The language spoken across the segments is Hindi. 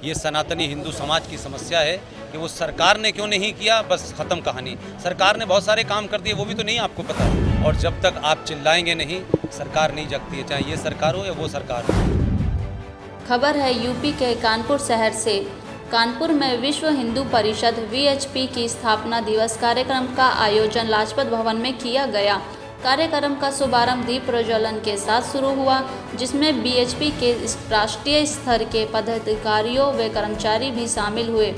ये सनातनी हिंदू समाज की समस्या है कि वो सरकार ने क्यों नहीं किया, बस ख़त्म कहानी। सरकार ने बहुत सारे काम कर दिए, वो भी तो नहीं आपको पता है। और जब तक आप चिल्लाएंगे नहीं, सरकार नहीं जगती है, चाहे ये सरकार हो या वो सरकार हो। खबर है यूपी के कानपुर शहर से। कानपुर में विश्व हिंदू परिषद VHP की स्थापना दिवस कार्यक्रम का आयोजन लाजपत भवन में किया गया। कार्यक्रम का शुभारंभ दीप प्रज्वलन के साथ शुरू हुआ, जिसमें VHP के राष्ट्रीय स्तर के पदाधिकारियों व कर्मचारी भी शामिल हुए,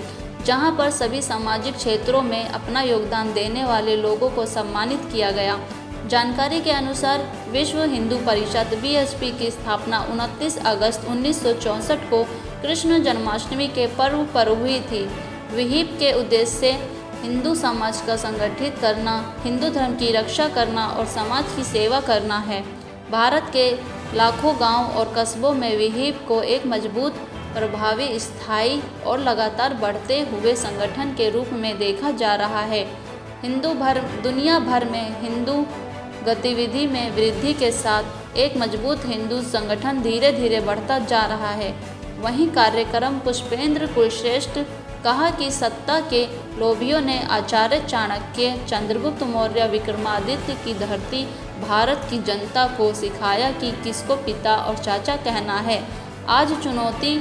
जहां पर सभी सामाजिक क्षेत्रों में अपना योगदान देने वाले लोगों को सम्मानित किया गया। जानकारी के अनुसार विश्व हिंदू परिषद VHP की स्थापना 29 अगस्त 1964 को कृष्ण जन्माष्टमी के पर्व पर हुई थी। विहिप के उद्देश्य से हिंदू समाज का संगठित करना, हिंदू धर्म की रक्षा करना और समाज की सेवा करना है। भारत के लाखों गांव और कस्बों में विहिप को एक मजबूत, प्रभावी, स्थायी और लगातार बढ़ते हुए संगठन के रूप में देखा जा रहा है। दुनिया भर में हिंदू गतिविधि में वृद्धि के साथ एक मजबूत हिंदू संगठन धीरे धीरे बढ़ता जा रहा है। वहीं कार्यक्रम पुष्पेंद्र कुलश्रेष्ठ कहा कि सत्ता के लोभियों ने आचार्य चाणक्य, चंद्रगुप्त मौर्य, विक्रमादित्य की धरती भारत की जनता को सिखाया कि किसको पिता और चाचा कहना है। आज चुनौती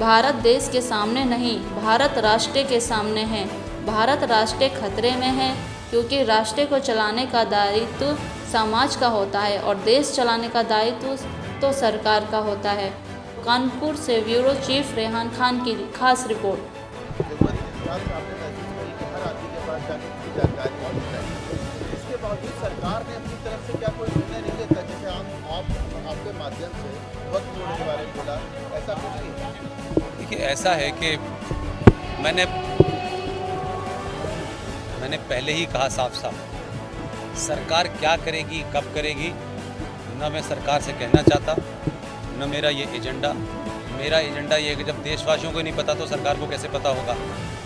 भारत देश के सामने नहीं, भारत राष्ट्र के सामने है। भारत राष्ट्र खतरे में है, क्योंकि राष्ट्र को चलाने का दायित्व समाज का होता है और देश चलाने का दायित्व तो सरकार का होता है। कानपुर से ब्यूरो चीफ रेहान खान की खास रिपोर्ट। इसके बावजूद सरकार ने अपनी तरफ से क्या कोई निर्णय नहीं लेता, जैसे आपके माध्यम से वक्त जोड़ने के बारे में बोला, ऐसा कुछ नहीं है? देखिए, ऐसा है कि मैंने पहले ही कहा साफ साफ, सरकार क्या करेगी, कब करेगी, न मैं सरकार से कहना चाहता, न मेरा ये एजेंडा। मेरा एजेंडा ये है कि जब देशवासियों को नहीं पता तो सरकार को कैसे पता होगा।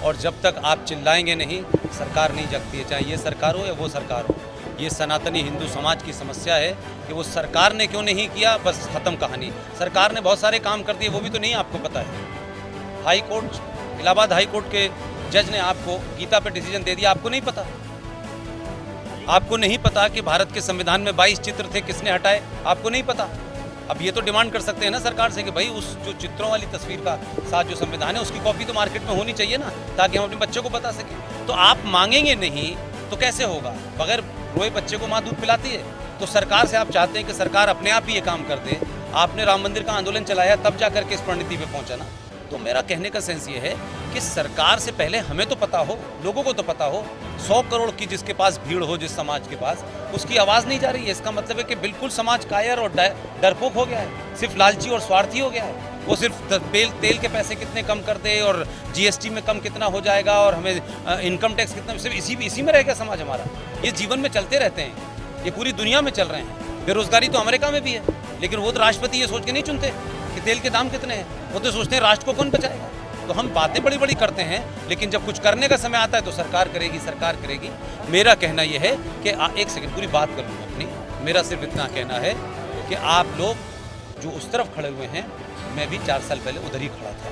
और जब तक आप चिल्लाएंगे नहीं, सरकार नहीं जगती है, चाहे ये सरकार हो या वो सरकार हो। ये सनातनी हिंदू समाज की समस्या है कि वो सरकार ने क्यों नहीं किया, बस ख़त्म कहानी। सरकार ने बहुत सारे काम कर दिए, वो भी तो नहीं आपको पता है। High court, Allahabad high court के जज ने आपको गीता पे डिसीजन दे दिया, आपको नहीं पता। आपको नहीं पता कि भारत के संविधान में 22 चित्र थे, किसने हटाए, आपको नहीं पता। अब ये तो डिमांड कर सकते हैं ना सरकार से कि भाई उस जो चित्रों वाली तस्वीर का साथ जो संविधान है उसकी कॉपी तो मार्केट में होनी चाहिए ना, ताकि हम अपने बच्चों को बता सकें। तो आप मांगेंगे नहीं तो कैसे होगा? बगैर रोए बच्चे को माँ दूध पिलाती है। तो सरकार से आप चाहते हैं कि सरकार अपने आप ही ये काम कर दे। आपने राम मंदिर का आंदोलन चलाया, तब जा करके इस परिणति पे पहुंचा ना। तो मेरा कहने का सेंस ये है कि सरकार से पहले हमें तो पता हो, लोगों को तो पता हो। 100 करोड़ की जिसके पास भीड़ हो, जिस समाज के पास, उसकी आवाज़ नहीं जा रही है। इसका मतलब है कि बिल्कुल समाज कायर और डरपोक हो गया है, सिर्फ लालची और स्वार्थी हो गया है। वो सिर्फ तेल के पैसे कितने कम कर दे और GST में कम कितना हो जाएगा और हमें इनकम टैक्स कितना, सिर्फ इसी में रह गया समाज हमारा। ये जीवन में चलते रहते हैं, ये पूरी दुनिया में चल रहे हैं। बेरोजगारी तो अमेरिका में भी है, लेकिन वो तो राष्ट्रपति ये सोच के नहीं चुनते कि तेल के दाम कितने हैं, वो तो सोचते हैं राष्ट्र को कौन बचाएगा। तो हम बातें बड़ी बड़ी करते हैं, लेकिन जब कुछ करने का समय आता है तो सरकार करेगी, सरकार करेगी। मेरा कहना यह है कि एक सेकंड पूरी बात कर लूँगा अपनी। मेरा सिर्फ इतना कहना है कि आप लोग जो उस तरफ खड़े हुए हैं, मैं भी 4 साल पहले उधर ही खड़ा था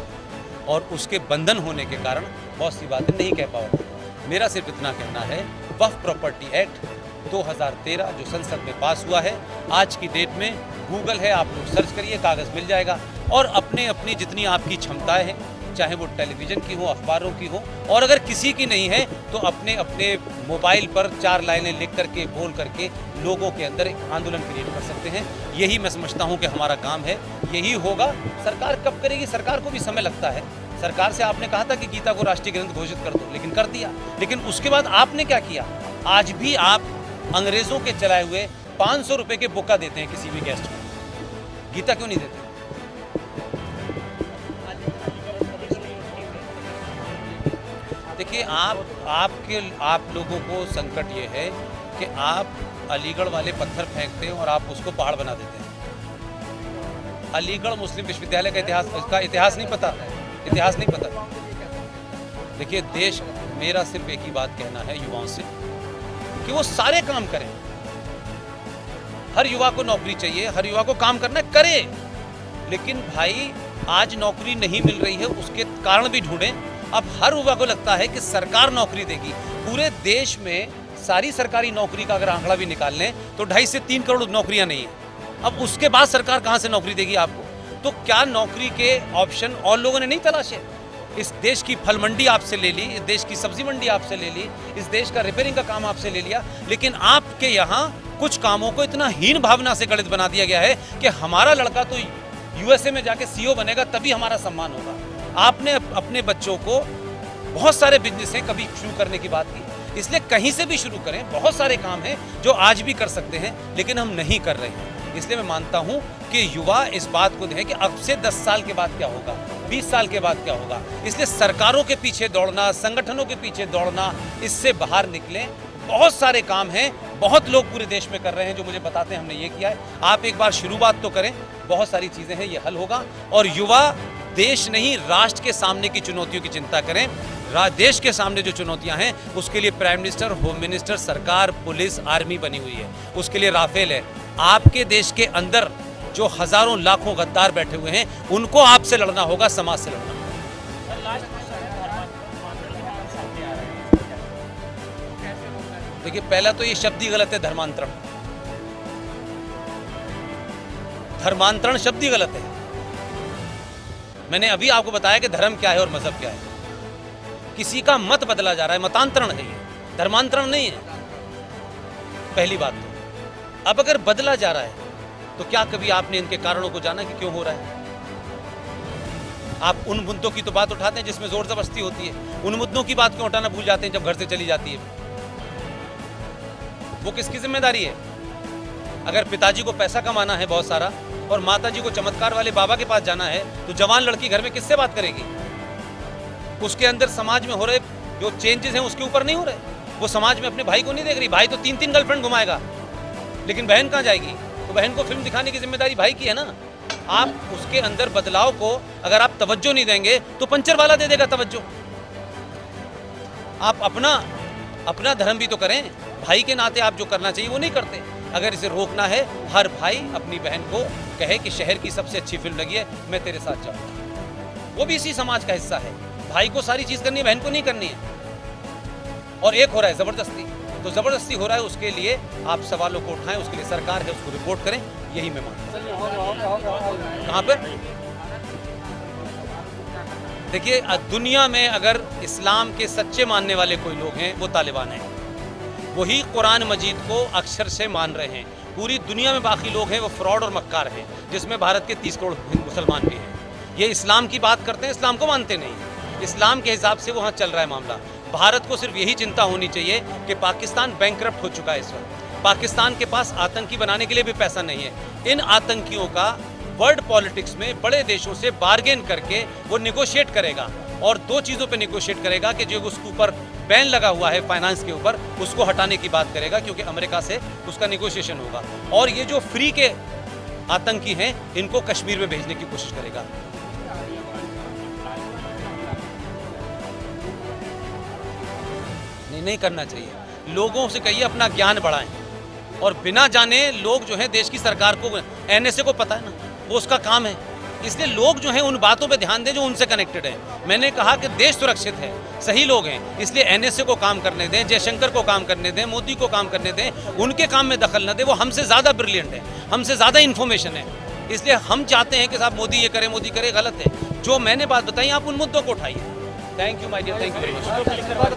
और उसके बंधन होने के कारण बहुत सी बातें नहीं कह पाया था। मेरा सिर्फ इतना कहना है, वक्फ प्रॉपर्टी एक्ट 2013 जो संसद में पास हुआ है, आज की डेट में गूगल है, आप लोग सर्च करिए, कागज़ मिल जाएगा। और अपनी जितनी आपकी क्षमताएं हैं, चाहे वो टेलीविज़न की हो, अखबारों की हो, और अगर किसी की नहीं है तो अपने मोबाइल पर 4 लाइनें लिख करके, बोल करके लोगों के अंदर एक आंदोलन क्रिएट कर सकते हैं। यही मैं समझता हूँ कि हमारा काम है, यही होगा। सरकार कब करेगी? सरकार को भी समय लगता है। सरकार से आपने कहा था कि गीता को राष्ट्रीय ग्रंथ घोषित कर दो, लेकिन कर दिया। लेकिन उसके बाद आपने क्या किया? आज भी आप अंग्रेज़ों के चलाए हुए 500 रुपये के बुक्का देते हैं किसी भी गेस्ट को। गीता क्यों नहीं देते? देखिए, आप लोगों को संकट ये है कि आप अलीगढ़ वाले पत्थर फेंकते हैं और आप उसको पहाड़ बना देते हैं। अलीगढ़ मुस्लिम विश्वविद्यालय का इतिहास नहीं पता, इतिहास नहीं पता। देखिए, देश, मेरा सिर्फ एक ही बात कहना है युवाओं से कि वो सारे काम करें। हर युवा को नौकरी चाहिए, हर युवा को काम करना करे, लेकिन भाई आज नौकरी नहीं मिल रही है उसके कारण भी ढूंढें। अब हर युवा को लगता है कि सरकार नौकरी देगी। पूरे देश में सारी सरकारी नौकरी का अगर आंकड़ा भी निकाल लें तो 2.5 से 3 करोड़ नौकरियां नहीं है। अब उसके बाद सरकार कहां से नौकरी देगी आपको? तो क्या नौकरी के ऑप्शन और लोगों ने नहीं तलाशे? इस देश की फल मंडी आपसे ले ली, इस देश की सब्जी मंडी आपसे ले ली, इस देश का रिपेयरिंग का काम आपसे ले लिया, लेकिन आपके यहाँ कुछ कामों को इतना हीन भावना से गणित बना दिया गया है कि हमारा लड़का तो यूएसए में जाके सीईओ बनेगा तभी हमारा सम्मान होगा। आपने अपने बच्चों को बहुत सारे बिजनेस हैं कभी शुरू करने की बात की, इसलिए कहीं से भी शुरू करें। बहुत सारे काम हैं जो आज भी कर सकते हैं लेकिन हम नहीं कर रहे हैं। इसलिए मैं मानता हूं कि युवा इस बात को देखें कि अब से 10 साल के बाद क्या होगा, 20 साल के बाद क्या होगा। इसलिए सरकारों के पीछे दौड़ना, संगठनों के पीछे दौड़ना, इससे बाहर निकलें। बहुत सारे काम हैं, बहुत लोग पूरे देश में कर रहे हैं जो मुझे बताते हैं हमने ये किया है। आप एक बार शुरुआत तो करें, बहुत सारी चीज़ें हैं, ये हल होगा। और युवा देश नहीं राष्ट्र के सामने की चुनौतियों की चिंता करें। देश के सामने जो चुनौतियां हैं उसके लिए प्राइम मिनिस्टर, होम मिनिस्टर, सरकार, पुलिस, आर्मी बनी हुई है। उसके लिए राफेल है। आपके देश के अंदर जो हजारों लाखों गद्दार बैठे हुए हैं उनको आपसे लड़ना होगा, समाज से लड़ना। देखिए, पहला तो ये शब्द ही गलत है, धर्मांतरण। धर्मांतरण शब्द ही गलत है। मैंने अभी आपको बताया कि धर्म क्या है और मजहब क्या है। किसी का मत बदला जा रहा है, मतांतरण है ये, धर्मांतरण नहीं है। पहली बात तो अब अगर बदला जा रहा है तो क्या कभी आपने इनके कारणों को जाना कि क्यों हो रहा है? आप उन मुद्दों की तो बात उठाते हैं जिसमें जोर जबरदस्ती होती है, उन मुद्दों की बात क्यों उठाना भूल जाते हैं जब घर से चली जाती है? वो किसकी जिम्मेदारी है? अगर पिताजी को पैसा कमाना है बहुत सारा और माताजी को चमत्कार वाले बाबा के पास जाना है तो जवान लड़की घर में किससे बात करेगी? उसके अंदर समाज में हो रहे जो चेंजेस हैं उसके ऊपर नहीं हो रहे। वो समाज में अपने भाई को नहीं देख रही। भाई तो 3-3 गर्लफ्रेंड घुमाएगा, लेकिन बहन कहाँ जाएगी? तो बहन को फिल्म दिखाने की जिम्मेदारी भाई की है ना। आप उसके अंदर बदलाव को अगर आप तवज्जो नहीं देंगे तो पंचर वाला दे देगा तवज्जो। आप अपना धर्म भी तो करें। भाई के नाते आप जो करना चाहिए वो नहीं करते। अगर इसे रोकना है, हर भाई अपनी बहन को कहे कि शहर की सबसे अच्छी फिल्म लगी है, मैं तेरे साथ जाऊंगा। वो भी इसी समाज का हिस्सा है। भाई को सारी चीज करनी है, बहन को नहीं करनी है। और एक हो रहा है जबरदस्ती, तो जबरदस्ती हो रहा है, उसके लिए आप सवालों को उठाएं, उसके लिए सरकार है, उसको रिपोर्ट करें। यही मैं मानता हूं। कहां पर? देखिए, दुनिया में अगर इस्लाम के सच्चे मानने वाले कोई लोग हैं वो तालिबान हैं। वही कुरान मजीद को अक्षर से मान रहे हैं। पूरी दुनिया में बाकी लोग हैं वो फ्रॉड और मक्कार हैं, जिसमें भारत के 30 करोड़ मुसलमान भी हैं। ये इस्लाम की बात करते हैं, इस्लाम को मानते नहीं। इस्लाम के हिसाब से वहाँ चल रहा है मामला। भारत को सिर्फ यही चिंता होनी चाहिए कि पाकिस्तान बैंकरप्ट हो चुका है इस वक्त। पाकिस्तान के पास आतंकी बनाने के लिए भी पैसा नहीं है। इन आतंकियों का वर्ल्ड पॉलिटिक्स में बड़े देशों से बार्गेन करके वो निगोशिएट करेगा, और 2 चीज़ों पे निगोशिएट करेगा कि जो उसके ऊपर बैन लगा हुआ है फाइनेंस के ऊपर, उसको हटाने की बात करेगा, क्योंकि अमेरिका से उसका निगोशिएशन होगा। और ये जो फ्री के आतंकी हैं इनको कश्मीर में भेजने की कोशिश करेगा। नहीं करना चाहिए। लोगों से कहिए अपना ज्ञान बढ़ाएं, और बिना जाने लोग जो है देश की सरकार को, एनएसए को पता है ना, वो उसका काम है। इसलिए लोग जो हैं उन बातों पे ध्यान दें जो उनसे कनेक्टेड है। मैंने कहा कि देश सुरक्षित है, सही लोग हैं, इसलिए एनएसए को काम करने दें, जयशंकर को काम करने दें, मोदी को काम करने दें। उनके काम में दखल न दें। वो हमसे ज़्यादा ब्रिलियंट है, हमसे ज़्यादा इन्फॉर्मेशन है। इसलिए हम चाहते हैं कि साहब मोदी ये करे, मोदी करे, गलत है। जो मैंने बात बताई आप उन मुद्दों को उठाइए। Thank you my dear, thank you very much.